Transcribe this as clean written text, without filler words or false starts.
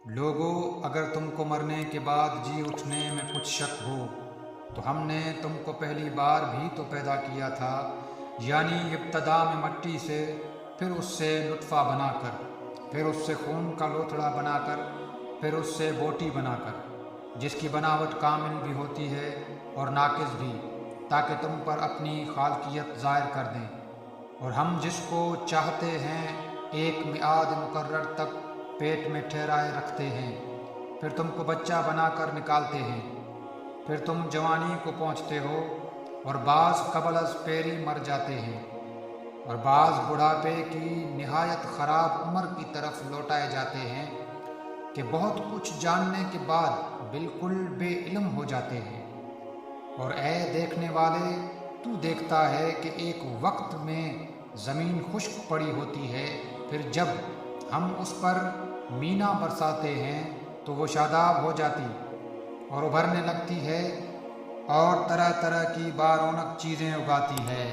لوگو، اگر تم کو مرنے کے بعد جی اٹھنے میں کچھ شک ہو تو ہم نے تم کو پہلی بار بھی تو پیدا کیا تھا، یعنی ابتدا میں مٹی سے، پھر اس سے نطفہ بنا کر، پھر اس سے خون کا لوتھڑا بنا کر، پھر اس سے بوٹی بنا کر، جس کی بناوٹ کامل بھی ہوتی ہے اور ناقص بھی، تاکہ تم پر اپنی خالقیت ظاہر کر دیں۔ اور ہم جس کو چاہتے ہیں ایک میعاد مقرر تک پیٹ میں ٹھہرائے رکھتے ہیں، پھر تم کو بچہ بنا کر نکالتے ہیں، پھر تم جوانی کو پہنچتے ہو، اور بعض قبل از پیری مر جاتے ہیں، اور بعض بڑھاپے کی نہایت خراب عمر کی طرف لوٹائے جاتے ہیں کہ بہت کچھ جاننے کے بعد بالکل بے علم ہو جاتے ہیں۔ اور اے دیکھنے والے، تو دیکھتا ہے کہ ایک وقت میں زمین خشک پڑی ہوتی ہے، پھر جب ہم اس پر مینا برساتے ہیں تو وہ شاداب ہو جاتی اور ابھرنے لگتی ہے اور طرح طرح کی بارونق چیزیں اگاتی ہے۔